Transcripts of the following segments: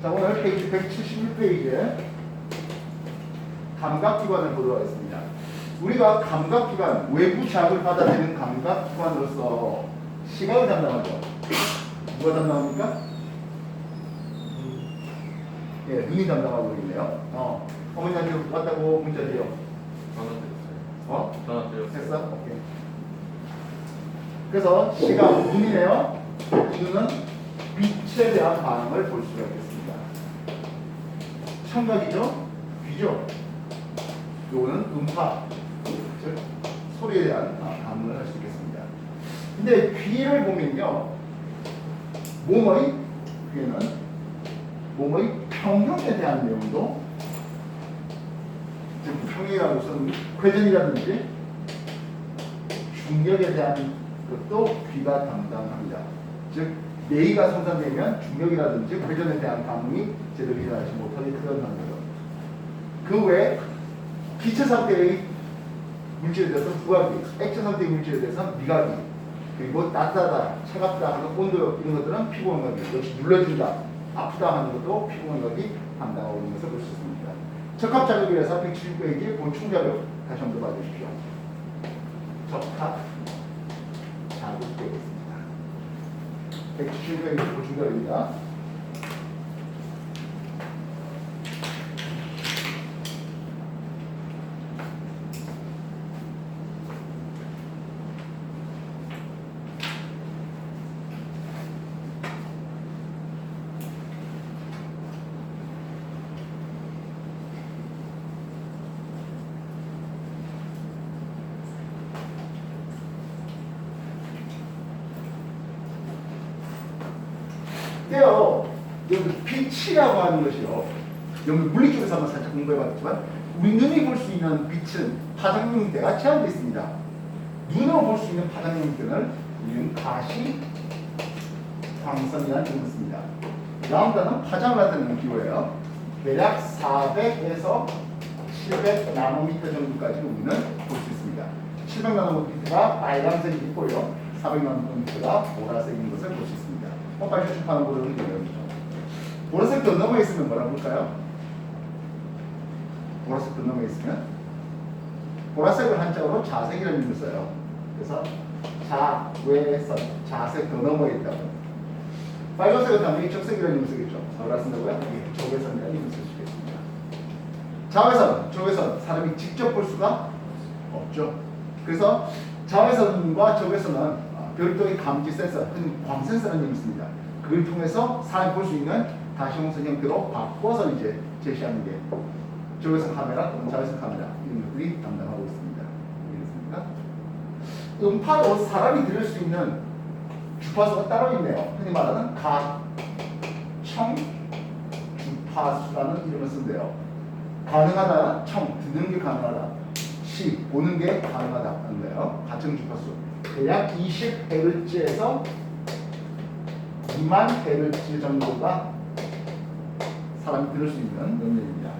자, 오늘 페이지 171페이지에 감각기관을 보도록 하겠습니다. 우리가 감각기관, 외부 자극을 받아들이는 감각기관으로서 시각을 담당하죠. 누가 담당합니까? 예, 눈이 담당하고 있네요. 어머니한테 왔다고 문자 드려. 전화 드렸어요. 전화 드렸어요. 됐어? 오케이. 그래서 시각, 눈이네요. 이 눈은 빛에 대한 반응을 볼 수가 있겠습니다. 청각이죠? 귀죠? 요거는 음파, 즉 소리에 대한 반응을 할 수 있겠습니다. 근데 귀를 보면요, 몸의 귀에는 몸의 평형에 대한 내용도, 즉 평형이라는 것은 회전이라든지 중력에 대한 것도 귀가 담당합니다. 즉 뇌가 손상되면 중력이라든지 회전에 대한 반응이 제대로 일어나지 못하게 그런다는 거죠. 그 외에 기체 상태의 물질에 대해서 후각이, 액체 상태의 물질에 대해서 미각이, 그리고 따뜻하다, 차갑다 하는 온도 이런 것들은 피부감각이, 역시 눌러준다, 아프다 하는 것도 피부감각이 담당하고 있는 것을 볼 수 있습니다. 적합자극에 의해서 170페이지 보충자극 다시 한번 봐주십시오. 적합 자극되겠습니다. 170페이지 보충자극입니다. 근데요, 여기 빛이라고 하는 것이요, 여기 물리 쪽에서 한번 살짝 공부해봤지만 우리 눈이 볼 수 있는 빛은 파장 형태가 제한되어 있습니다. 눈으로 볼 수 있는 파장 형태는 우리는 가시 광선이라는 이름을 씁니다. 다음 단어는 파장을 나타내는 기호예요. 대략 400에서 700 나노미터 정도까지 우리는 볼 수 있습니다. 700 나노미터가 빨간색이 있고요, 400 나노미터가 보라색인 것을 볼 수 있습니다. 빨리 추측하는 거를 의미해요. 보라색 더 넘어 있으면 뭐라 볼까요? 보라색 더 넘어 있으면 보라색을 한자어로 자색이라는 의미를 써요. 그래서 자외선, 자색 더 넘어 있다고. 빨간색은 당연히 적색이라는 의미를 쓰겠죠. 뭐라 쓴다고요? 적외선이라는 의미를 쓸 수 있겠습니다. 자외선, 적외선 사람이 직접 볼 수가 없죠. 그래서 자외선과 적외선은 별도의 감지 센서, 흔히 광 센서라는 의미를 씁니다. 그걸 통해서 사람이 볼 수 있는 다시용선 형태로 바꿔서 이제 제시하는 게 적외선 카메라 또는 자외선 카메라 이런 것들이 담당하고 있습니다. 이해됐습니까? 음파로 사람이 들을 수 있는 주파수가 따로 있네요. 흔히 말하는 가청 주파수라는 이름을 쓴대요. 가능하다, 청, 듣는 게 가능하다, 시, 보는 게 가능하다 하는 거예요. 가청 주파수. 대략 20Hz에서 2만 Hz 정도가 사람이 들을 수 있는 영역입니다.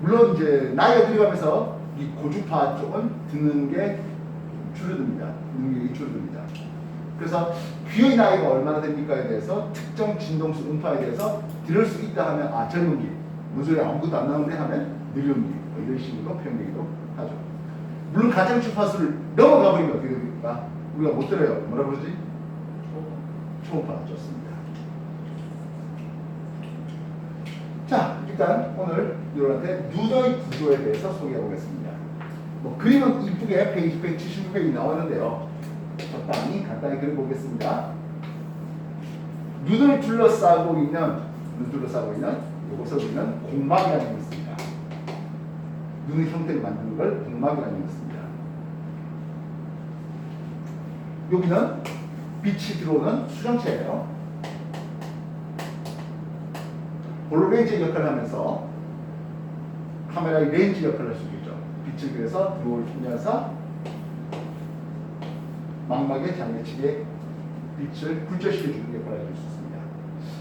물론 이제 나이가 들어가면서 이 고주파 쪽은 듣는 게 줄어듭니다. 능력이 줄어듭니다. 그래서 귀의 나이가 얼마나 됩니까에 대해서 특정 진동수 음파에 대해서 들을 수 있다 하면 젊은기, 무슨 소리 아무것도 안 나오는데 하면 늙은기, 이런 식으로 표현되기도 하죠. 물론 가장 주파수를 넘어가 버리면 어떻게 됩니까? 우리가 못 들어요. 뭐라 그러지? 초음파. 좋습니다. 자, 일단 오늘 여러분한테 눈의 구조에 대해서 소개해 보겠습니다. 뭐 그림은 이쁘게 페이지 176페이지 나오는데요. 적당히 간단히 그려보겠습니다. 눈을 둘러싸고 있는 이것을 우리는 공막이라는 게 있습니다. 눈의 형태를 만드는 걸 공막이라는 게 있습니다. 여기는 빛이 들어오는 수정체예요. 홀로렌즈 역할을 하면서 카메라의 렌즈 역할을 할 수 있겠죠. 빛을 그래서 들어오면서 망막의 장내측에 빛을 굴절시켜주는 역할을 해줄 수 있습니다.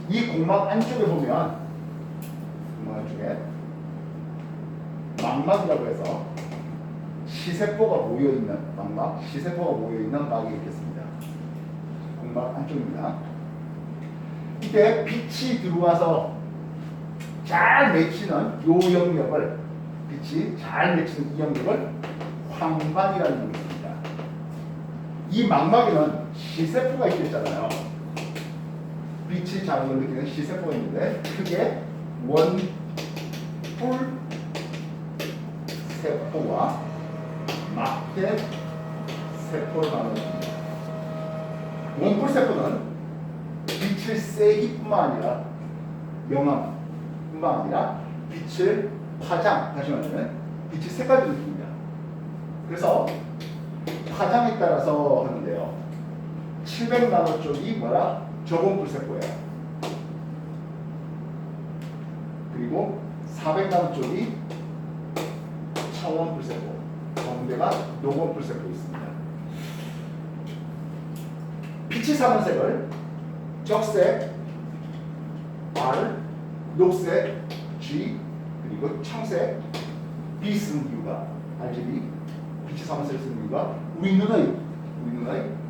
이 공막 안쪽에 보면 공막 안쪽에 망막이라고 해서 시세포가 모여있는 망막, 시세포가 모여있는 막이 있겠습니다. 공막 안쪽입니다. 이때 빛이 들어와서 잘 맺히는 요 영역을 빛이 잘 맺히는 이 영역을 황반이라는 게 있습니다. 이 망막에는 시세포가 있겠잖아요. 빛이 작은 걸 느끼는 시세포가 있는데 크게 원뿔 세포와 막대 세포를 나누었습니다. 원뿔 세포는 빛을 세기뿐만 아니라 영암뿐만 아니라 빛을 파장, 다시 말하면 빛의 색깔도 느낍니다. 그래서 파장에 따라서 하는데요. 700나노 쪽이 뭐라? 저원뿔 세포예요. 그리고 400나노 쪽이 차원뿔 세포, 가운데가 노원뿔 세포 있습니다. 빛이 사는 색을 적색 R, 녹색 G, 그리고 청색 B 쓰는 이유가 RGB 빛이 사는 색을 쓰는 이유가 우리 눈의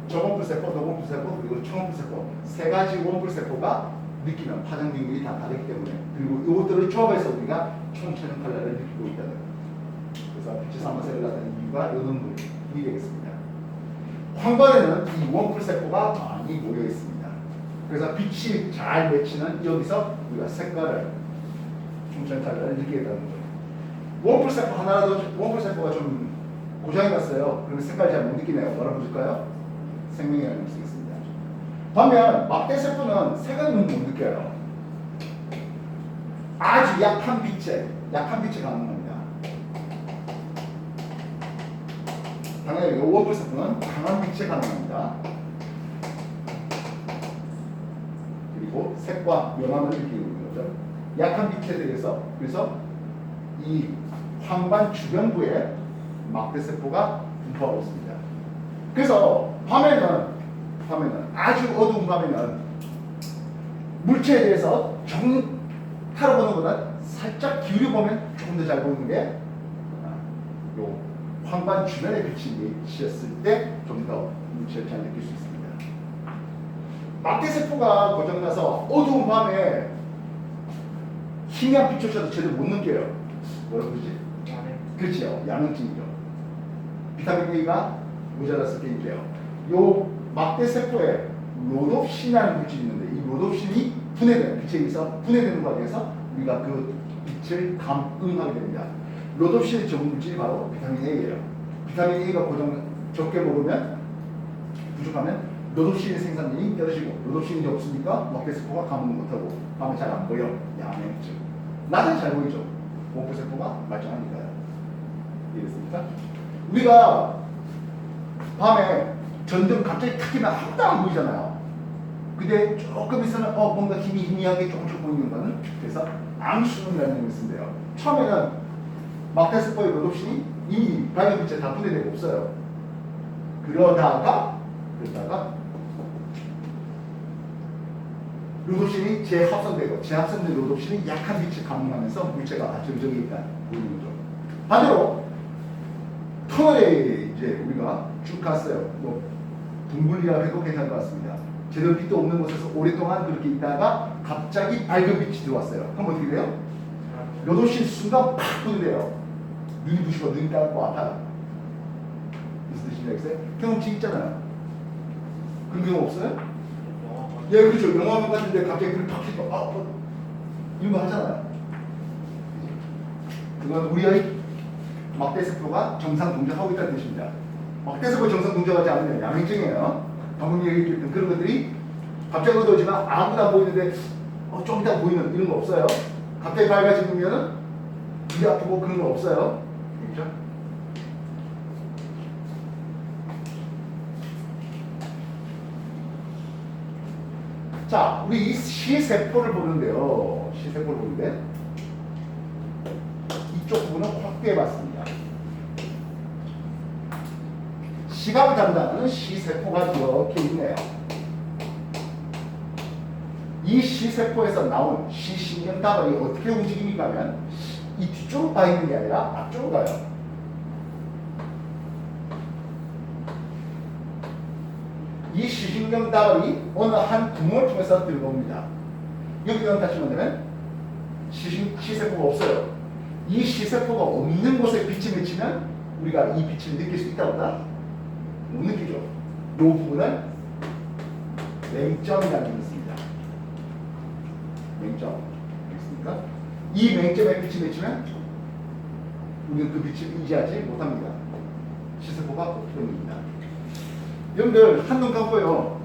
저원뿔 세포, 노원뿔 세포, 그리고 청원뿔 세포 세 가지 원뿔 세포가 느끼는 파장 능력이 다 다르기 때문에 그리고 이것들을 조합해서 우리가 총체적 컬러를 느끼고 있다는 거예요. 그래서 빛이 사는 색을 나타내는 이유가 이런 부분이 되겠습니다. 황반에는 이 원뿔 세포가 많이 모여 있습니다. 그래서 빛이 잘 맺히는 여기서 우리가 색깔을 총체적 컬러를 느끼겠다는 거예요. 원뿔 세포 하나라도 원뿔 세포가 좀 고장이 났어요. 그러면 색깔 잘 못 느끼네요. 뭐라 부를까요? 생명이라는 걸 쓰겠습니다. 반면 막대세포는 색은 못 느껴요. 아주 약한 빛에 가능합니다. 당연히 원뿔세포는 강한 빛에 가능합니다. 그리고 색과 영암을 느끼고 있는 거죠. 약한 빛에 대해서 그래서 이 황반 주변부에 막대세포가 분포하고 있습니다. 그래서 밤에는 아주 어두운 밤에는 물체에 대해서 정타로 보는 것보다 살짝 기울여 보면 조금 더 잘 보이는 게 요 황반 주변에 빛이 씌었을 때 좀 더 물체를 잘 느낄 수 있습니다. 막대세포가 고장나서 어두운 밤에 희미한 빛조차도 제대로 못 느껴요. 뭐라고 그러지? 그렇죠. 양은증이죠. 비타민 A가 모자랐을 때인데요. 요 막대세포에 로놉신이라는 물질이 있는데 이 로놉신이 분해되는 빛에 의해서 분해되는 과정에서 우리가 그 빛을 감응하게 됩니다. 로놉신의 전문 물질이 바로 비타민 A예요. 비타민 A가 적게 먹으면 부족하면 로놉신의 생산량이 떨어지고 로놉신이 없으니까 막대세포가 감응을 못하고 밤에 잘 안 보여. 양행증. 낮은 잘 보이죠. 원뿔세포가 말짱하니까요. 이해됐습니까? 우리가 밤에 전등 갑자기 탁 끼면 아무도 안 보이잖아요. 근데 조금 있으면 뭔가 희미하게 조금씩 보이는 거는 그래서 암수능이라는 걸 쓴대요. 처음에는 막대세포의 로놉신이 이미 밝은 빛에 다 분해되고 없어요. 그러다가 로놉신이 재합성되고 재합성된 로놉신이 약한 빛을 감응하면서 물체가 점점 일단 보이는 거죠. 반대로 터널에 이제 우리가 쭉 갔어요. 뭐 둥글리라 해도 괜찮을 것 같습니다. 제대로 빛도 없는 곳에서 오랫동안 그렇게 있다가 갑자기 밝은 빛이 들어왔어요. 그럼 어떻게 돼요? 로놉신 순간 팍 분해돼요. 눈이 부시고 눈이 따갑고 아파요. 무슨 뜻인지 알겠어요? 경험치 있잖아요. 그런 경험 없어요? 예, 그렇죠. 영화관 같은데 갑자기 불이 팍 켜고 이런 거 하잖아요. 그건 우리의 막대세포가 정상 동작하고 있다는 뜻입니다. 막대세포 정상 동작하지 않으면 양행증이에요. 방금 얘기했던 그런 것들이 갑자기 어두워지면 아무도 안 보이는데 좀 이따 보이는 이런 거 없어요. 갑자기 밝아지면 귀 아프고 그런 거 없어요. 그렇죠? 자, 우리 이 시세포를 보는데요. 시세포를 보는데 이쪽 부분은 확대해 봤습니다. 시각을 담당하는 시세포가 이렇게 있네요. 이 시세포에서 나온 시신경 다발이 어떻게 움직입니까 하면 이 뒤쪽으로 가 있는 게 아니라 앞쪽으로 가요. 이 시신경 다발이 어느 한 구멍을 통해서 들어옵니다. 여기는 다시 말하면 시세포가 없어요. 이 시세포가 없는 곳에 빛이 맺히면 우리가 이 빛을 느낄 수 있다 없다? 못 느끼죠. 이 부분을 맹점이라는 것을 씁니다. 맹점. 알겠습니까? 이 맹점에 빛이 맺히면 우리는 그 빛을 인지하지 못합니다. 시세포가 없기 때문입니다. 여러분들 한눈 감고요.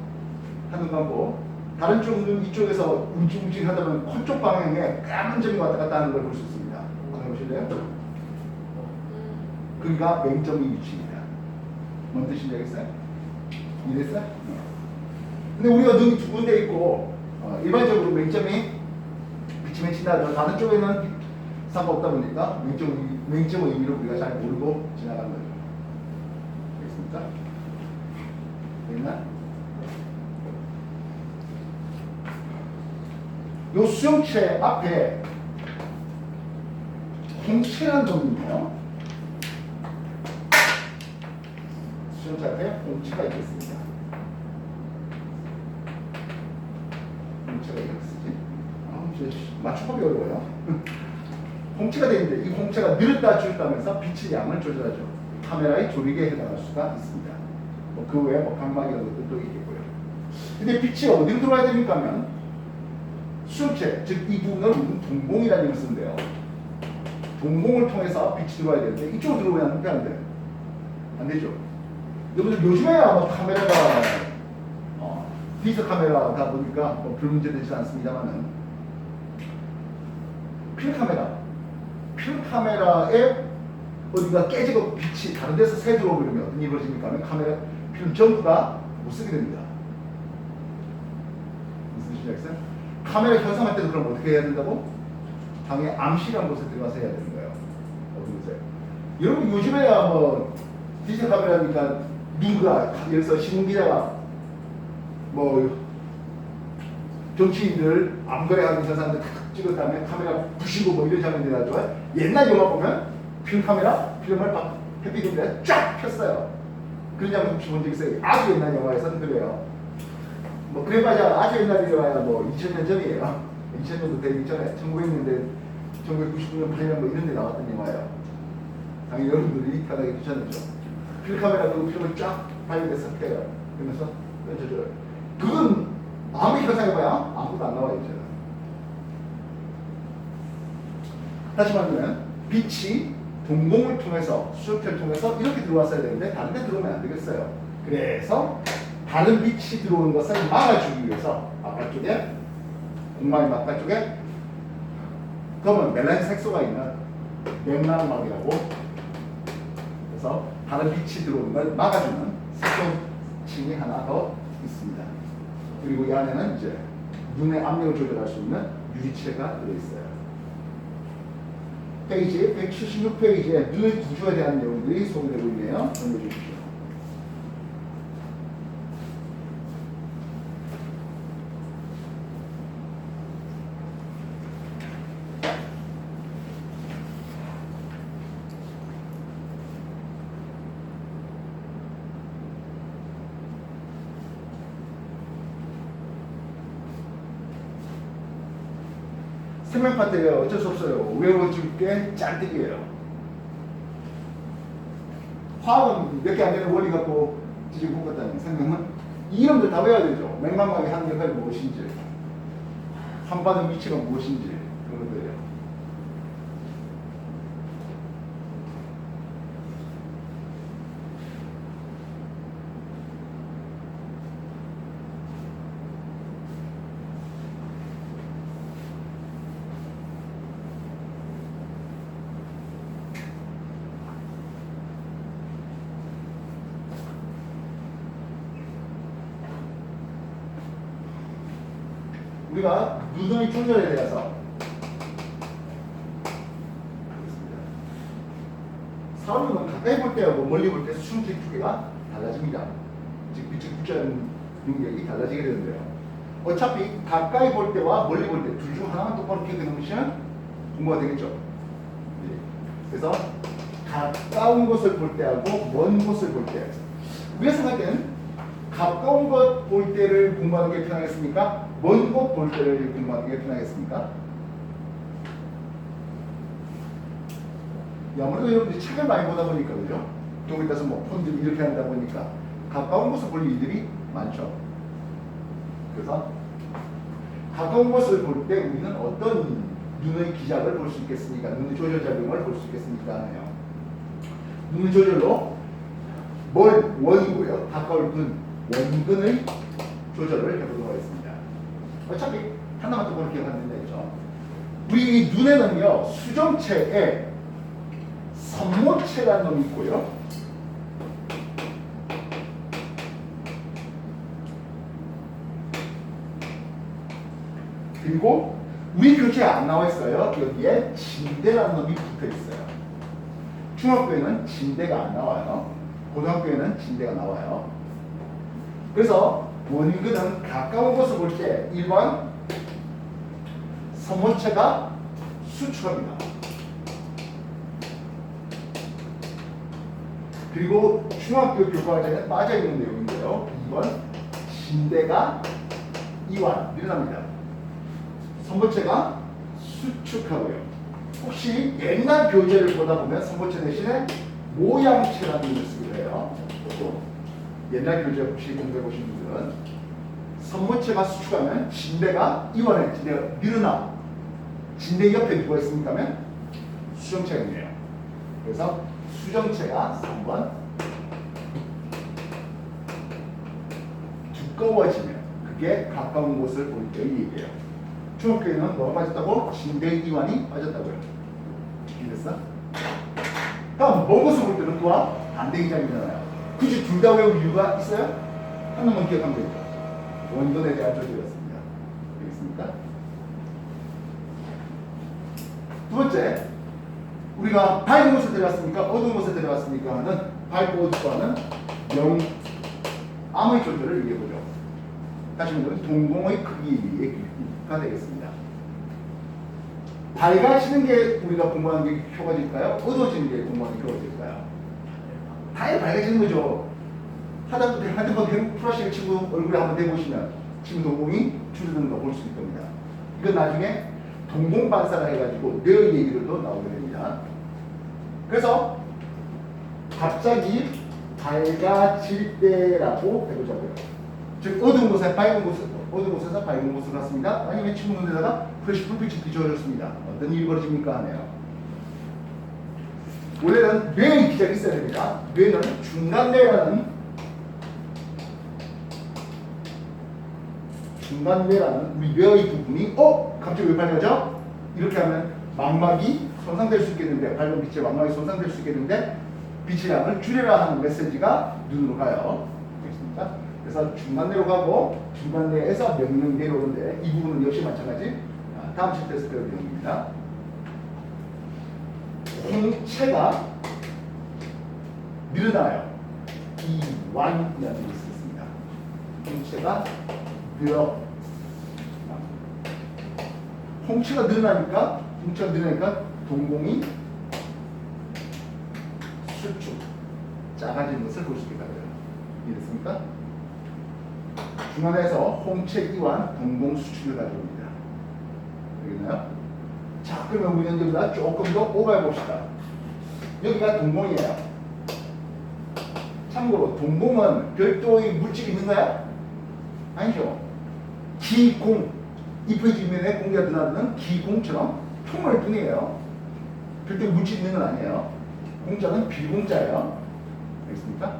한눈 감고 다른 쪽 눈 이쪽에서 움찔움찔 하다 보면 코 쪽 방향에 까만 점이 왔다 갔다 하는 걸 볼 수 있습니다. 한번 보실래요? 그러니까 맹점이 위치입니다. 뭔 뜻인지 알겠어요? 이해됐어요? 근데 우리가 눈이 두 군데 있고 일반적으로 맹점이 빛이 맺힌다 하더라도 다른 쪽에는 상관없다 보니까 맹점의 의미를 우리가 잘 모르고 지나가는 거죠. 알겠습니까? 됐나? 요 수용체 앞에 홍채라는 놈이 있네요. 수용체 앞에 홍채가 있겠습니다. 홍채가 이렇게 쓰지? 맞춤법이 어려워요. 홍채가 되는데 이 홍채가 늘었다 줄었다면서 빛의 양을 조절하죠. 카메라의 조리개에 해당할 수가 있습니다. 그 외에 각막 이런 것들도 있겠고요. 근데 빛이 어디로 들어와야 됩니까 하면 수용체, 즉 이 부분은 동공이라는 걸 쓰는데요. 동공을 통해서 빛이 들어와야 되는데 이쪽으로 들어오면 안 돼. 안 되죠. 여러분들 요즘에 아마 카메라가 디지털 카메라다 보니까 별 문제 되지 않습니다만은 필카메라에 어디가 깨지고 빛이 다른 데서 새 들어오면 어떤 일이 벌어집니까 하면 카메라 필름 전부 다 못 쓰게 됩니다. 무슨 뜻인지 알겠어요? 카메라 현상할 때도 그럼 어떻게 해야 된다고? 방에 암실이라는 곳에 들어가서 해야 되는 거예요. 어떤 곳에? 여러분 요즘에야 뭐 디지털 카메라니까 누가 여기서 신문기자가 뭐 정치인들 암거래하는 현상들 탁 찍은 다음에 카메라 부시고 뭐 이런 장면들이 나죠. 옛날 영화 보면 필름을 막 햇빛에 쫙 폈어요. 그런 장면 혹시 본 적 있어요? 아주 옛날 영화에서는 그래요. 뭐 그래봐야 아주 옛날이라야 뭐 2000년 전이에요. 2000년도 되기 전에 1900년대 1999년 8년 뭐 이런 데 나왔던 영화예요. 당연히 여러분들이 편하게 귀찮았죠. 필카메라 그 필름을 쫙 발견해서 펴요. 그러면서 던져줘요. 그건 아무리 현상해봐야 아무것도 안 나와요. 이제는. 다시 말하면 빛이 동공을 통해서 수용체를 통해서 이렇게 들어왔어야 되는데 다른 데 들어오면 안 되겠어요. 그래서 다른 빛이 들어오는 것을 막아주기 위해서 바깥쪽에 공망의 바깥쪽에 검은 멜라닌 색소가 있는 맥락막이라고 그래서 다른 빛이 들어오는 걸 막아주는 색소층이 하나 더 있습니다. 그리고 이 안에는 이제 눈의 압력을 조절할 수 있는 유리체가 들어있어요. 페이지 176페이지에 눈의 구조에 대한 내용들이 소개되고 있네요. 넘겨주십시오. 생명 파트예요. 어쩔 수 없어요. 외워줄 게 짤뜨기예요. 화학은 몇 개 안 되는 원리 갖고 뒤집어 볶았다는 생명은 이 이름들 다 외워야 되죠. 맥락막이 하는 역할이 무엇인지, 한반의 위치가 무엇인지 그런 것들이에요. 우리가 눈의 조절에 대해서 사람은 가까이 볼 때하고 멀리 볼 때 수중체 두께가 달라집니다. 즉 빛의 굴절 능력이 달라지게 되는데요. 어차피 가까이 볼 때와 멀리 볼 때 둘 중 하나만 똑바로 피게 놓으시면 공부가 되겠죠. 네. 그래서 가까운 곳을 볼 때하고 먼 곳을 볼 때 우리가 생각할 때는 가까운 것 볼 때를 공부하는 게 편하겠습니까? 먼 곳 볼 때를 공부하는 게 편하겠습니까? 아무래도 여러분들이 책을 많이 보다 보니까 그죠? 경우에 따라서 뭐 폰들 이렇게 한다 보니까 가까운 곳을 볼 일들이 많죠. 그래서 가까운 곳을 볼 때 우리는 어떤 눈의 기작을 볼 수 있겠습니까? 눈의 조절 작용을 볼 수 있겠습니까? 하네요. 눈의 조절로 뭘 원이고요. 가까울 눈 원근의 조절을 해보도록 하겠습니다. 어차피 하나만 더 보는 기억하면 되겠죠. 우리 이 눈에는요 수정체에 선모체라는 놈이 있고요. 그리고 우리 교재에 안 나와 있어요. 여기에 진대라는 놈이 붙어 있어요. 중학교에는 진대가 안 나와요. 고등학교에는 진대가 나와요. 그래서 원근은 가까운 곳을 볼 때 1번 선모체가 수축합니다. 그리고 중학교 교과서에 빠져있는 내용인데요. 2번 진대가 이완 일어납니다. 선모체가 수축하고요. 혹시 옛날 교재를 보다 보면 선모체 대신에 모양체라는 걸 쓰기도 해요. 옛날 교재 혹시 공부해 보신 분들은 선모체가 수축하면 진대가 이완해, 진대가 늘어나. 진대 옆에 누가 있습니까 하면 수정체가 있네요. 그래서 수정체가 3번 두꺼워지면 그게 가까운 곳을 볼 때의 얘기예요. 중학교에는 뭐가 빠졌다고? 진대 이완이 빠졌다고요. 이해됐어? 다음 먼 곳을 볼 때는 또한 반대 입장이잖아요. 굳이 둘 다 외울 이유가 있어요? 하나만 기억하면 되죠. 원근에 대한 조절이었습니다. 알겠습니까? 두 번째, 우리가 밝은 곳에 데려왔습니까? 어두운 곳에 데려왔습니까? 하는 밝고 어둡고는 암의 조절을 얘기해보죠. 다시 말하면 동공의 크기가 되겠습니다. 밝아지는 게 우리가 공부하는 게 효과질까요? 어두워지는 게 공부하는 게 효과질까요? 당연히 밝아지는 거죠. 하다못해 핸드폰 플래시를 친구 얼굴에 한번 대보시면 친구 동공이 줄어드는 거 볼 수 있을 겁니다. 이건 나중에 동공 반사를 해가지고 뇌의 얘기로도 나오게 됩니다. 그래서 갑자기 밝아질 때라고 해보자고요. 즉 어두운 곳에 밝은 곳, 어두운 곳에서 밝은 곳으로 갔습니다. 아니면 친구 눈에다가 플래시 불빛이 비춰졌습니다. 어떤 일이 벌어집니까 하네요. 원래는 뇌의 기작이 있어야 됩니다. 뇌는 중간뇌라는 우리 뇌의 부분이 갑자기 왜 밝아져? 이렇게 하면 망막이 손상될 수 있겠는데, 밝은 빛의 망막이 손상될 수 있겠는데 빛의 양을 줄여라 하는 메시지가 눈으로 가요. 알겠습니까? 그래서 중간뇌로 가고 중간뇌에서 명령대로 오는데 이 부분은 역시 마찬가지. 다음 챕터에서 배울 내용입니다. 홍채가 늘어나요. 이완이라는 게 있습니다. 홍채가 홍채가 늘어나니까 동공이 수축, 작아지는 것을 볼 수 있게 돼요. 이해됐습니까? 중간에서 홍채 이완, 동공 수축을 가져옵니다. 알겠나요? 자, 그러면 우리는 여기다 조금 더 오버해 봅시다. 여기가 동공이에요. 참고로 동공은 별도의 물질이 있는가요? 아니죠. 기공, 잎의 뒷면에 공기가 드나드는 기공처럼 통할 뿐이에요. 별도의 물질이 있는 건 아니에요. 공자는 비공자예요. 알겠습니까?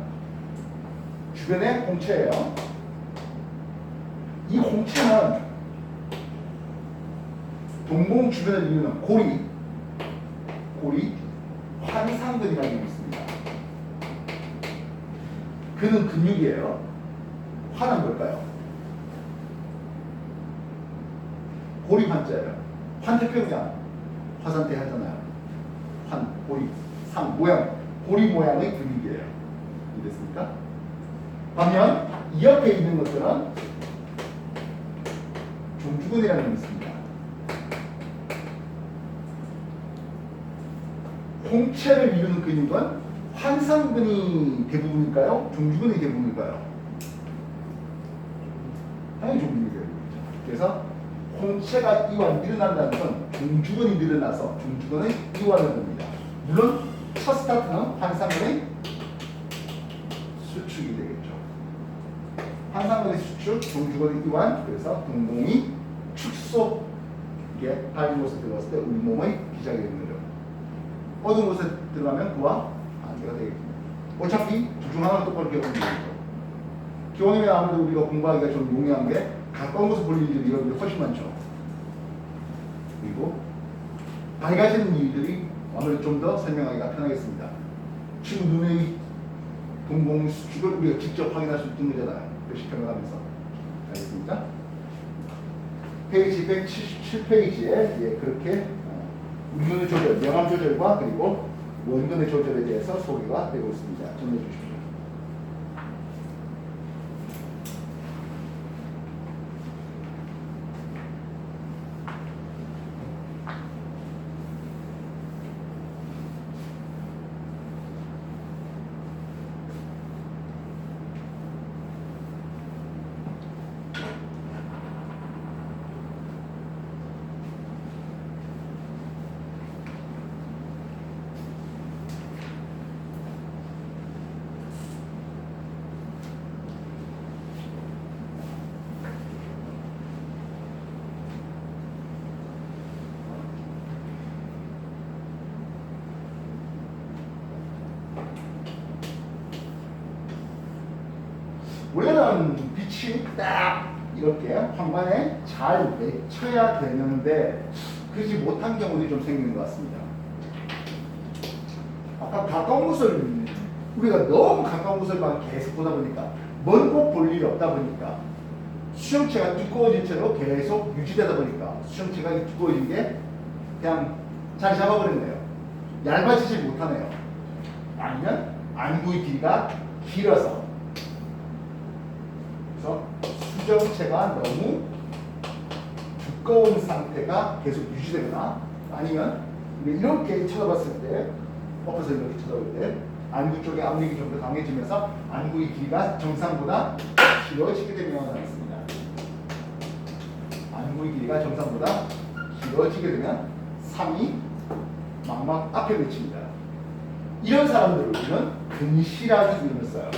주변에 홍채예요. 이 홍채는 동공 주변을 이루는 고리 환상근이라는 게 있습니다. 그는 근육이에요. 환은 뭘까요? 고리 환자예요. 환태평양 화산태 하잖아요. 환, 고리, 상, 모양, 고리 모양의 근육이에요. 이해됐습니까? 반면 이 옆에 있는 것들은 종주근이라는 게 있습니다. 홍채를 이루는 근육은 환상근이 대부분일까요? 종주근이 대부분일까요? 당연히 종주근이 대부분이죠. 그래서 홍채가 이완 늘어난다는 건 종주근이 늘어나서 종주근의 이완을 봅니다. 물론 첫 스타트는 환상면의 수축이 되겠죠. 환상면의 수축, 종주거리 이완, 그래서 동공이 축소, 이게 밝은 곳에 들어갔을 때 우리 몸의 기작이 되는 거죠. 어두운 곳에 들어가면 그와 반대가 되겠습니다. 어차피 둘 중 하나는 똑바로 기억하면 되겠죠. 기원이면 아무래도 우리가 공부하기가 좀 용이한 게 가까운 곳에 볼 일들이 여러분들 훨씬 많죠. 그리고 밝아지는 일들이 아무래도 좀 더 설명하기가 편하겠습니다. 지금 눈의 동공 수축을 우리가 직접 확인할 수 있는 거잖아요. 표시평을 하면서. 알겠습니까? 페이지 177페이지에 예, 그렇게 운문의 조절, 명암 조절과 그리고 원근의 조절에 대해서 소개가 되고 있습니다. 정리해 주십시오. 원래는 빛이 딱 이렇게 황관에 잘 맺혀야 되는데 그러지 못한 경우들이 좀 생기는 것 같습니다. 아까 가까운 곳을 우리가 너무 가까운 곳을만 계속 보다 보니까 먼 곳 볼 일이 없다 보니까 수정체가 두꺼워진 채로 계속 유지되다 보니까 수정체가 두꺼워진 게 그냥 자리 잡아버린 거예요. 얇아지지 못하네요. 아니면 안구의 길이가 길어서 수정체가 너무 두꺼운 상태가 계속 유지되거나 아니면 이렇게 쳐다봤을 때 엎어서 이렇게 쳐다볼 때 안구 쪽에 압력이 좀 더 강해지면서 안구의 길이가 정상보다 길어지게 되면 하겠습니다. 안구의 길이가 정상보다 길어지게 되면 3이 망막 앞에 맺힙니다. 이런 사람들을 우리는 근시라는 이름을 써요.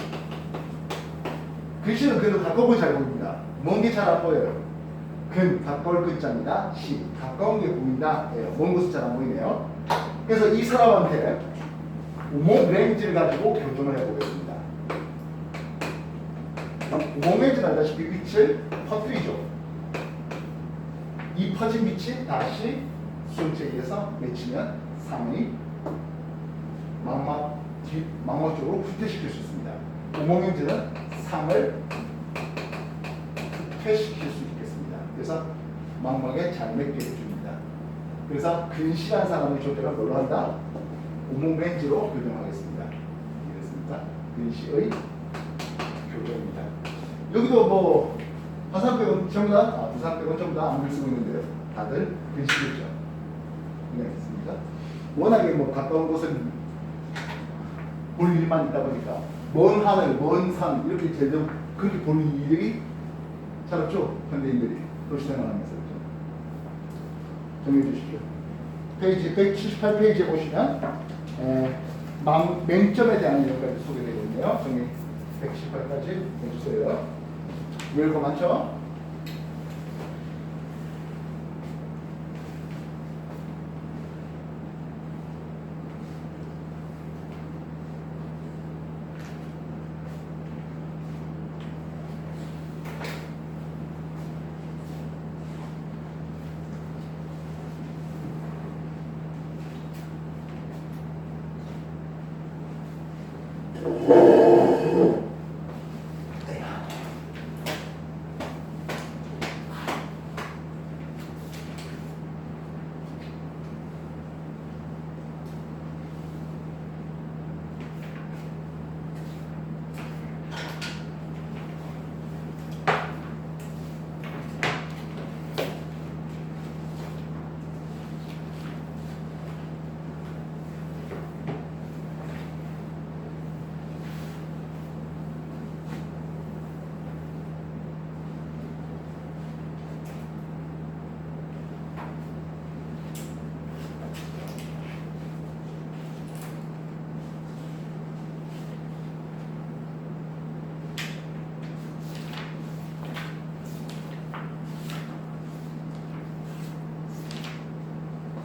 글씨는 그래도 가까운 잘 보입니다. 먼 게 잘 안 보여요. 근, 가까울 근자입니다. 시, 가까운 게 보인다. 먼 곳은 잘 안 보이네요. 그래서 이 사람한테 우몽 렌즈를 가지고 교정을 해보겠습니다. 우몽 렌즈는 알다시피 빛을 퍼뜨리죠. 이 퍼진 빛이 다시 수정체에서 맺히면 상이 망막 쪽으로 후퇴시킬 수 있습니다. 우몽 렌즈는 상을 후퇴시킬 수 있겠습니다. 그래서 망막에 잘 맺게 해줍니다. 그래서 근실한 사람의 조절을 뭘로 한다? 우몽 렌즈로 교정하겠습니다. 이해됐습니까? 근시의 교정입니다. 여기도 뭐 화산 빼곤 전부 다, 부산 빼곤 전부 다 안글 쓰고 있는데요. 다들 근시겠죠. 이해됐습니까? 워낙에 뭐 가까운 곳은 볼 일만 있다 보니까 먼 하늘, 먼 산 이렇게 제대로 그렇게 보는 일이 잘 없죠. 현대인들이 도시생활하면서 정리해 주십시오. 페이지 178페이지에 보시면 맹점에 대한 내용까지 소개되고 있네요. 정리 178까지 해주세요. 외울 거 많죠?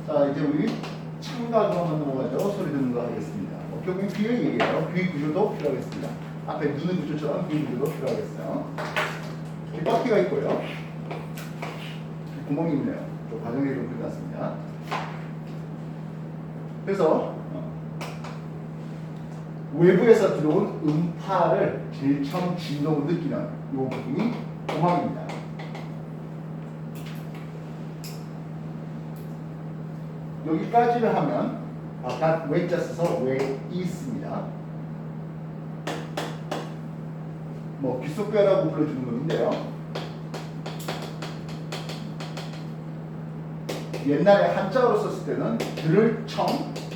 자, 이제 우리 청각으로 한번 넘어가죠. 소리 듣는 거 하겠습니다. 결국 귀의 얘기예요. 귀 구조도 필요하겠습니다. 앞에 눈의 구조처럼 귀 구조도 필요하겠어요. 뒷바퀴가 있고요. 구멍이 있네요. 좀 과정이 좀 끝났습니다. 그래서 외부에서 들어온 음파를 제일 처음 진동을 느끼는 이 부분이 고막입니다. 여기까지를 하면 아까 외자 써서 왜 있습니다. 뭐 귀속뼈라고 불러주는 놈인데요. 옛날에 한자어로 썼을 때는 들을 청,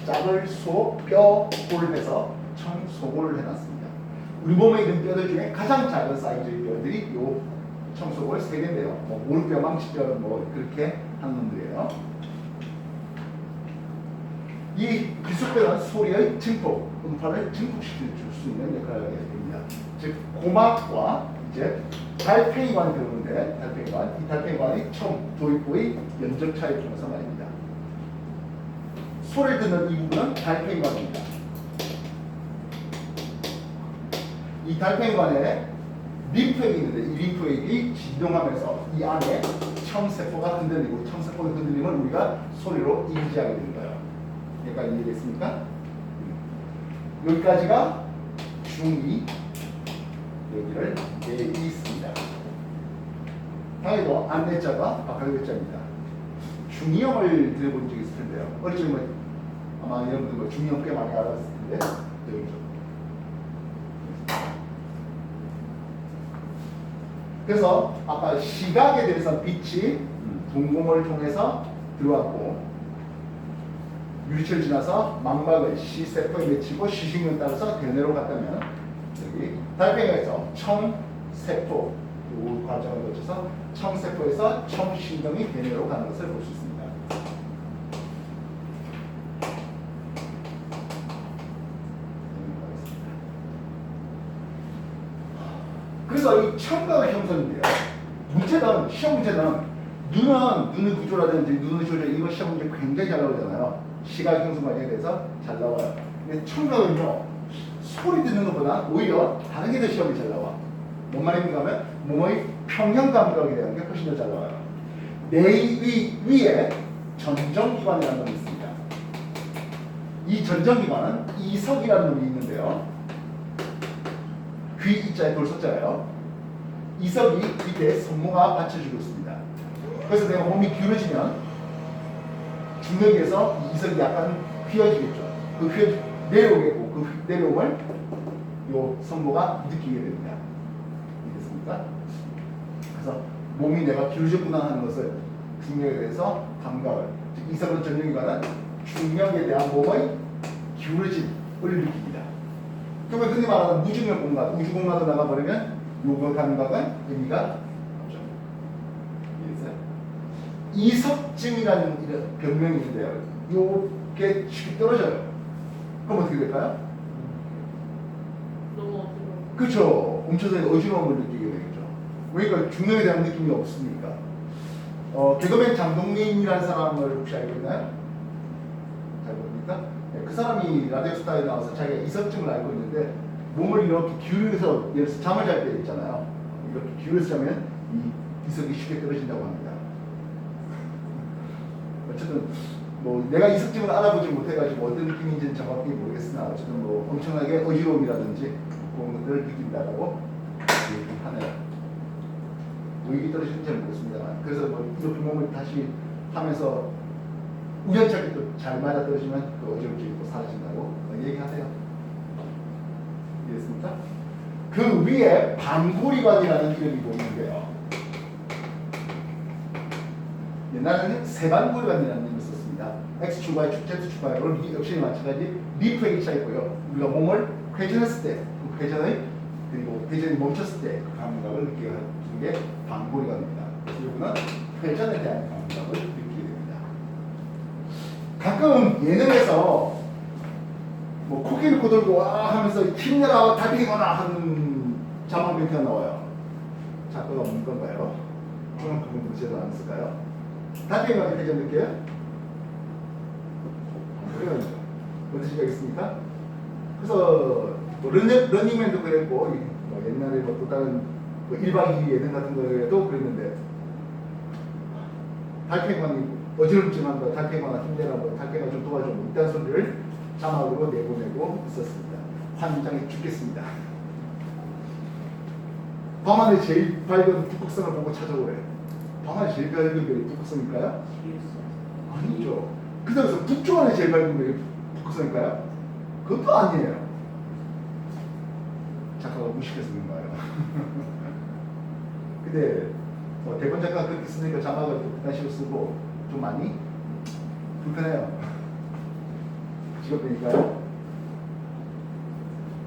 짝을 소, 뼈, 골 해서 청소골을 해놨습니다. 우리 몸에 있는 뼈들 중에 가장 작은 사이즈의 뼈들이 요 청소골 3개인데요. 뭐 무릎뼈, 망치뼈 뭐 그렇게 하는 놈들이에요. 이 귀속뼈는 소리의 증폭, 음파를 증폭시켜 줄 수 있는 역할을 하게 됩니다. 즉 고막과 이제 달팽이관이 들어오는데 달팽이관, 이 달팽이관이 청, 도입부의 연적 차이를 통해서 말입니다. 소리를 듣는 이 부분은 달팽이관입니다. 이 달팽이관에 림프액이 있는데 이 림프액이 진동하면서 이 안에 청세포가 흔들리고 청세포가 흔들림을 우리가 소리로 인지하게 되는 거예요. 여기까지 이해됐습니까? 여기까지가 중2, 여기를 내이 있습니다. 당연히도 안내자가 박학대자입니다. 중2형을 들어본 적이 있을 텐데요. 어릴 적에 아마 여러분들 뭐 중2형 꽤 많이 알았을 텐데 여기죠. 그래서 아까 시각에 대해서 빛이 동공을 통해서 들어왔고 유리체를 지나서 망막을 시세포에 맺히고 시식을 따라서 대뇌로 갔다면 여기 달팽이에서 청세포 이 과정을 거쳐서 청세포에서 청신경이 대뇌로 가는 것을 볼 수 있습니다. 그래서 이 청각의 형성인데요. 문제는 시험 문제는 눈의 구조라든지 눈의 조절 이거 시험 문제 굉장히 잘 나오잖아요. 시각 형성 과정에 대해서 잘 나와요. 근데 청각은요 소리 듣는 것보다 오히려 다르게 더 시험이 잘 나와. 뭔 말인가 하면 몸의 평형 감각에 대한 게 훨씬 더 잘 나와요. 뇌 위에 전정기관이라는 놈이 있습니다. 이 전정기관은 이석이라는 놈이 있는데요. 귀 이자에 돌소자예요. 이석이 밑에 손모가 받쳐주고 있습니다. 그래서 내가 몸이 기울어지면 중력에서 이석이 약간 휘어지겠죠. 그 내려오겠고 그 내려옴을 요 손모가 느끼게 됩니다. 이해됐습니까? 그래서 몸이 내가 기울어졌구나 하는 것을 중력에 대해서 감각을, 즉 이석은 전력이관은 중력에 대한 몸의 기울어짐을 느낍니다. 그러면 흔히 말하는 무중력 공간, 우주 공간으로 나가버리면 요거 감각은 의미가 없죠. 이해됐어요? 이석증이라는 이런 병명이 있는데요. 요게 쉽게 떨어져요. 그럼 어떻게 될까요? 너무 어지러워. 그렇죠. 멈춰서 어지러움을 느끼게 되겠죠. 그러니까 중력에 대한 느낌이 없으니까. 개그맨 장동민이라는 사람을 혹시 알고 있나요? 잘 모릅니까? 네, 그 사람이 라디오 스타에 나와서 자기가 이석증을 알고 있는데 몸을 이렇게 기울여서 예를 들어서 잠을 잘 때 있잖아요. 이렇게 기울여서 자면 이 이석이 쉽게 떨어진다고 합니다. 어쨌든 뭐 내가 이석증을 알아보지 못해가지고 어떤 느낌인지는 정확히 모르겠으나 어쨌든 뭐 엄청나게 어지러움이라든지 그런 것들을 느낀다라고 얘기하네요. 의익이 떨어지는지 잘 모르겠습니다만 그래서 뭐 이렇게 몸을 다시 하면서 우연찮게 또 잘 맞아 떨어지면 그 어지럼증이 또 사라진다고 얘기하세요. 이해됐습니까? 그 위에 반고리관이라는 이름이 보이는데요. 옛날에는 세반고리관이라는 이름을 썼습니다. X축과 Z축과 역시 마찬가지 림프액이 차있고요. 우리가 몸을 회전했을 때, 그 회전을 그리고 회전이 멈췄을 때 그 감각을 느끼게 하는 게 반고리관입니다. 그래서 이거는 회전에 대한 감각을 느끼게 됩니다. 가끔 예능에서 뭐 코끼리 놓고 들고 와 하면서 힘내라 달팽이거나 하는 자막 멘트가 나와요. 작가가 없는 건가요? 그럼 그분 문제도 안 했을까요? 달팽이가 회전 느껴요? 그래요. 어떻게 생각했습니까? 그래서 뭐 런닝맨도 그랬고 뭐 옛날에 뭐 또 다른 뭐 1박 2일 예능 같은 거에도 그랬는데 달팽이관이 어지럽지만 뭐 달팽이관아 힘내라 뭐 달팽이가 좀 도와줘 뭐 이딴 소리를 자막으로 내보내고 있었습니다. 환장해 죽겠습니다. 밤하늘 제일 밝은 북극성을 보고 찾아오래. 밤하늘 제일 밝은 별이 북극성일까요? 아니죠. 그래서 북쪽하늘 제일 밝은 별이 북극성일까요? 그것도 아니에요. 작가가 무식해서 그런 거예요. 근데 뭐 대본 작가가 그렇게 쓰니까 자막을 또 그딴 식으로 쓰고 좀 많이 불편해요. 직업이니까요.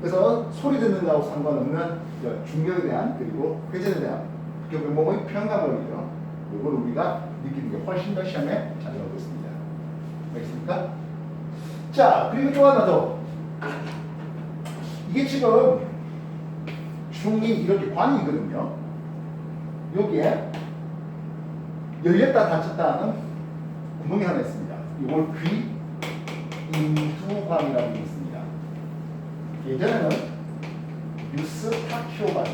그래서 소리 듣는 거하고 상관없는 중력에 대한 그리고 회전에 대한 결국 몸의 평감을요. 이걸 우리가 느끼는 게 훨씬 더 시험에 잘 나오고 있습니다. 알겠습니까? 자, 그리고 또 하나 더. 이게 지금 중이 이렇게 관이거든요. 여기에 열렸다 닫혔다 하는 구멍이 하나 있습니다. 이걸 귀 인두관이라고 있습니다. 예전에는 유스타키오관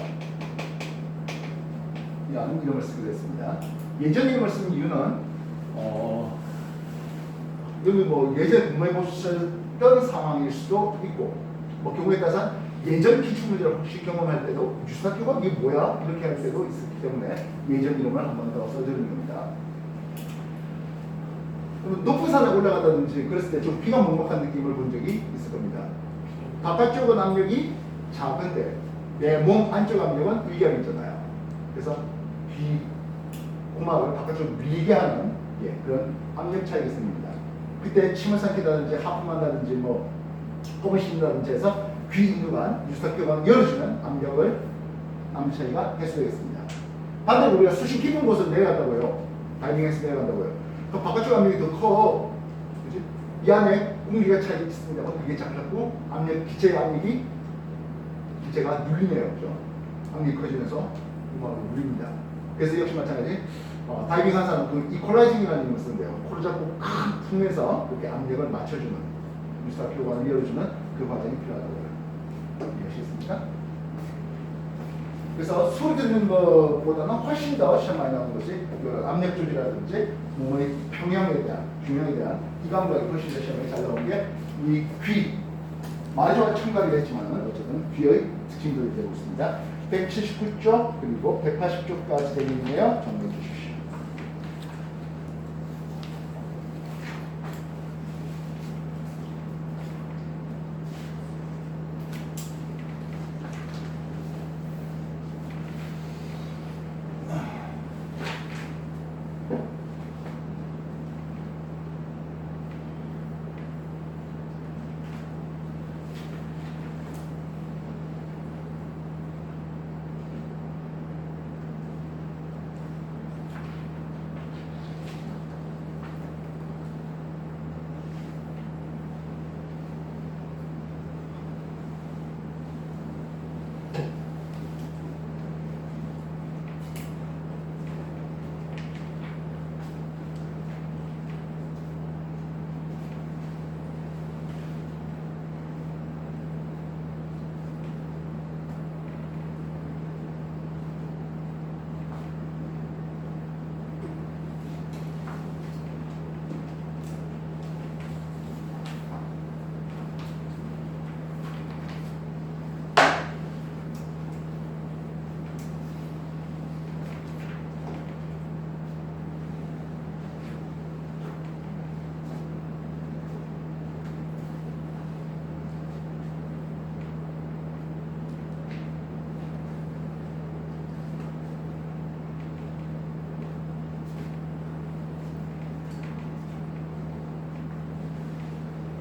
이라는 이름을 쓰기로 했습니다. 예전 이름을 쓴 이유는 여기 뭐 예전 공부해 보셨던 상황일 수도 있고 뭐 경우에 따라서 예전 기출문제를 혹시 경험할 때도 유스타키오관 이게 뭐야? 이렇게 할 때도 있었기 때문에 예전 이름을 한 번 더 써주는 겁니다. 높은 산에 올라가다든지 그랬을 때 좀 귀가 먹먹한 느낌을 본 적이 있을 겁니다. 바깥쪽은 압력이 작은데 내 몸 안쪽 압력은 위압이잖아요. 그래서 귀 고막을 바깥쪽으로 밀게 하는 그런 압력 차이가 생깁니다. 그때 침을 삼킨다든지 하품한다든지 뭐 껌을 씹는다든지 해서 귀 인두관, 유스타키오관을 열어주면 압력 차이가 해소되겠습니다. 반대로 우리가 수심 깊은 곳을 내려간다고요. 다이빙해서 내려간다고요. 그 바깥쪽 압력이 더 커. 그치? 이 안에 공기가 차 있습니다. 그게 잡혔고 기체가 눌리네요. 그죠? 압력이 커지면서 음악을 눌립니다. 그래서 역시 마찬가지 다이빙 한 사람은 그 이퀄라이징이라는 이름을 쓰는데요. 코를 잡고 큰 품에서 그렇게 압력을 맞춰주는 유스타키오관을 열어주는 그 과정이 필요하다고요. 이해하시겠습니까? 그래서 소리 듣는 것보다는 훨씬 더 시험 많이 나오는 것이 그 압력 조절이라든지 몸의 평형에 대한 균형에 대한 이 감각이 훨씬 더 시험에 잘 나오는 게 이 귀 말이 첨가를 했지만 어쨌든 귀의 특징들이 되고 있습니다. 179쪽 그리고 180쪽까지 되어 있네요. 정리해 주십시오.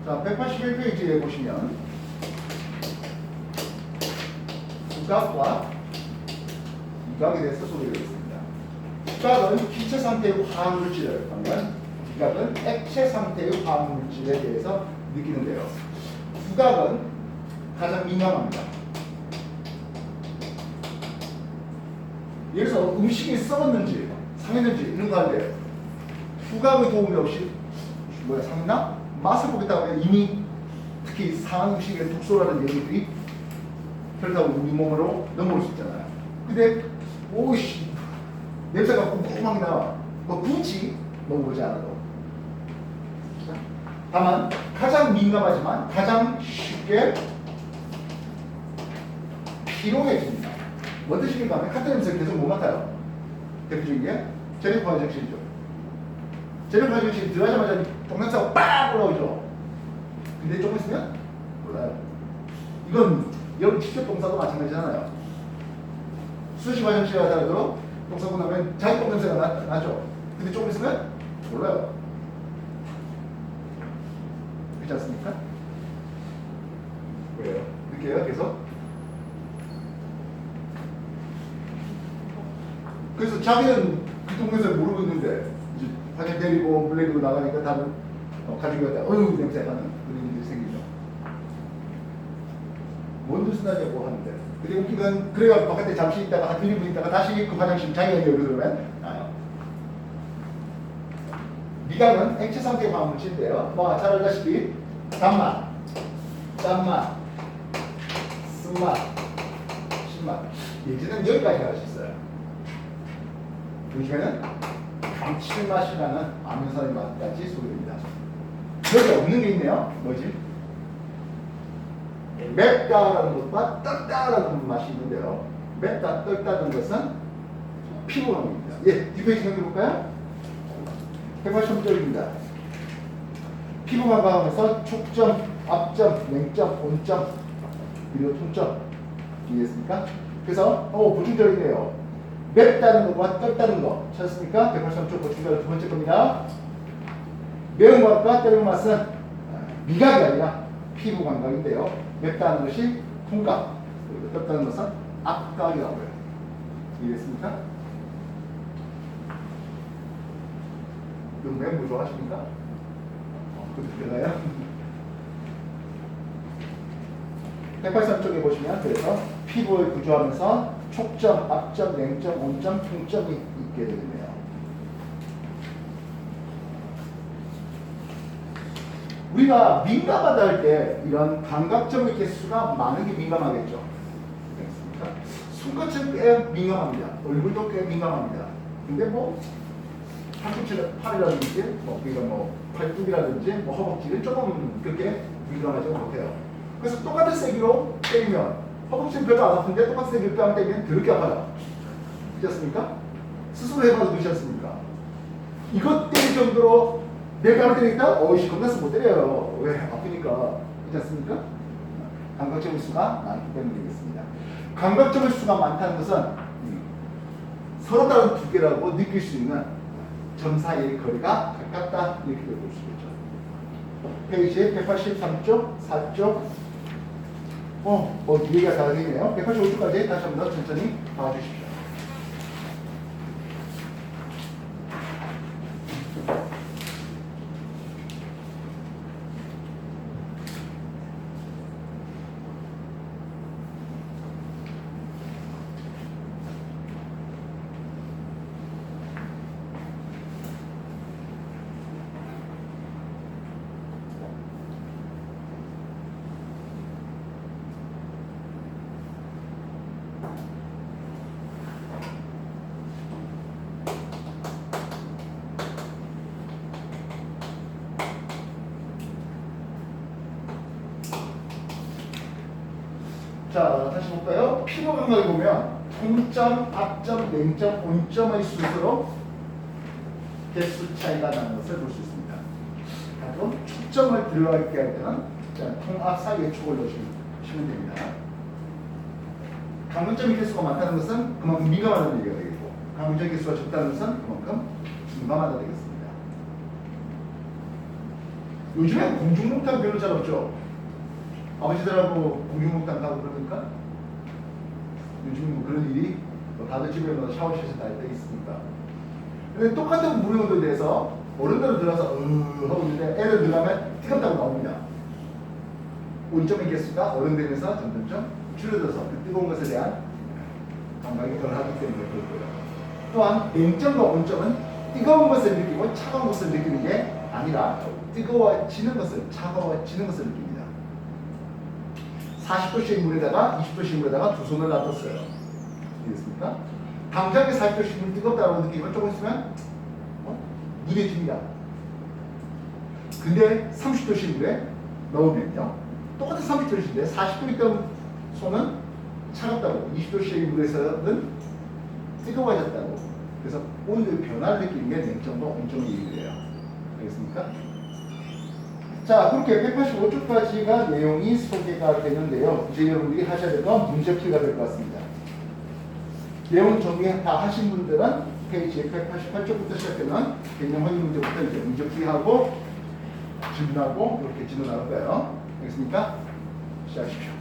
자, 181페이지에 보시면 부각과 미각에 대해서 소개되어 있습니다. 부각은 기체 상태의 화학물질을 하면 미각은 액체 상태의 화학물질에 대해서 느끼는데요. 부각은 가장 민감합니다. 예를 들어서 음식이 썩었는지 상했는지 이런 거 하는데 후각의 도움이 없이 뭐야 상했나? 맛을 보겠다고 하면 이미 특히 상한 음식의 독소라는 얘기들이 그렇다고 우리 몸으로 넘어올 수 있잖아요. 근데 오이씨 냄새가 꼼꼼하게 나. 뭐 굳이 먹어보지 않아도. 다만 가장 민감하지만 가장 쉽게 피로해집니다. 뭐 뜻입니까? 카트 냄새 계속 못 맡아요. 대표적인 게 제력 화장실이죠. 제력 화장실 들어가자마자 똥냄새가 빡 올라오죠. 근데 조금 있으면 몰라요. 이건 여러분 직접 똥 싸도 마찬가지잖아요. 수시 화장실 가더라도 똥 싸고 나면 자기 똥 냄새가 나죠. 근데 조금 있으면 몰라요. 그렇지 않습니까? 왜요? 느껴요? 계속? 그래서 자기는 그 동네에서 모르고 있는데 이제 화장 데리고 물 내리고 나가니까 다른 가지고 갔다 어휴 냄새 나는 그런 일들이 생기죠. 뭔 짓을 하냐고 하는데 근데 웃긴 건 그래야 바깥에 잠시 있다가 한 1, 2분 있다가 다시 그 화장실 자기가 여기 들어오면 나요. 미각은 액체 상태의 화학물질인데요. 뭐 잘 알다시피 단맛, 짠맛, 쓴맛, 신맛 예제는 여기까지 갈 수 있어요. 요즘에는 감칠맛이라는 아면서의 맛까지 소개됩니다. 여기 없는 게 있네요. 뭐지? 맵다라는 것과 떴다라는 맛이 있는데요. 맵다, 떴다는 것은 피부감입니다. 예, 뒷페이지 넘겨볼까요? 183쪽입니다. 피부감과 하면서 촉점, 압점, 냉점, 온점, 그리고 통점. 이해했습니까? 그래서 보충적이네요. 맵다는 것과 떴다는 거 찾았습니까? 183쪽 보충적 두 번째 겁니다. 매운맛과 뜨는 맛은 미각이 아니라 피부 감각인데요. 맵다는 것이 통각, 그리고 떴다는 것은 압각이라고요. 이해했습니까? 그럼 맹구 좋아하십니까? 그렇게 되나요? 183쪽에 보시면 그래서 피부를 구조하면서 촉점, 압점, 냉점, 온점, 통점이 있게 되겠네요. 우리가 민감하다 할 때 이런 감각적인 개수가 많은 게 민감하겠죠. 그렇습니까? 손끝은 꽤 민감합니다. 얼굴도 꽤 민감합니다. 근데 뭐 팔이라든지 뭐 팔뚝이라든지 뭐 허벅지는 조금 그렇게 민감하지 못해요. 그래서 똑같은 세기로 때리면 허벅지는 별로 안 아픈데 똑같은 세기로 뺨을 때리면 더럽게 아파요. 그렇지 않습니까? 스스로 해봐도 그렇지 않습니까? 이것 때릴 정도로 내 뺨을 때리겠다? 어이씨 겁나서 못 때려요. 왜? 아프니까. 그렇지 않습니까? 감각적인 수가 많기 때문에 되겠습니다. 감각적인 수가 많다는 것은 서로 다른 두께라고 느낄 수 있는 점 사이의 거리가 가깝다 이렇게 볼 수 있겠죠. 페이지 183쪽, 4쪽 얘기가 다르네요. 185쪽까지 다시 한번 더 천천히 봐주십시오. 자, 다시 볼까요? 피부 감각에 보면 통점, 압점, 냉점, 온점의 순서로 개수 차이가 나는 것을 볼 수 있습니다. 그럼 촉점을 들어가게 할 때는 통압 사이에 촉을 넣으시면 됩니다. 감각적인 개수가 많다는 것은 그만큼 민감하다는 얘기가 되겠고, 감각적인 개수가 적다는 것은 그만큼 민감하다 되겠습니다. 요즘에 공중목탕 별로 잘 없죠. 아버지들하고 공중목탕 가고 그러니까 요즘 뭐 그런 일이 다들 집에 샤워실에서 날 때 있습니다. 근데 똑같은 물의 온도에 대해서 어른들은 들어가서 하고 있는데 애들 들어가면 뜨겁다고 나옵니다. 온점의 개수가 어른되면서 점점점 줄어들어서 그 뜨거운 것에 대한 감각이 덜하기 때문에 그렇고요. 또한 냉점과 온점은 뜨거운 것을 느끼고 차가운 것을 느끼는 게 아니라 뜨거워지는 것을, 차가워지는 것을 느낍니다. 40도씨의 물에다가 20도씨의 물에다가 두 손을 놔뒀어요. 이해됐습니까? 당장에 40도씨 물 뜨겁다고 느끼면 조금 있으면 무뎌집니다. 근데 30도씨 물에 넣으면요, 똑같은 30도씨인데 40도 있던 손은 차갑다고, 20도씨의 물에서는 뜨거워졌다고. 그래서 온도의 변화를 느끼는 게 냉정과 온정의 이유예요. 알겠습니까? 자, 그렇게 185쪽까지가 내용이 소개가 되는데요. 이제 여러분들이 하셔야 될 건 문제풀이가 될 것 같습니다. 내용 정리 다 하신 분들은 페이지 188쪽부터 시작되는 개념 확인 문제부터 이제 문제풀이하고 질문하고 이렇게 진행할 거예요. 알겠습니까? 시작하십시오.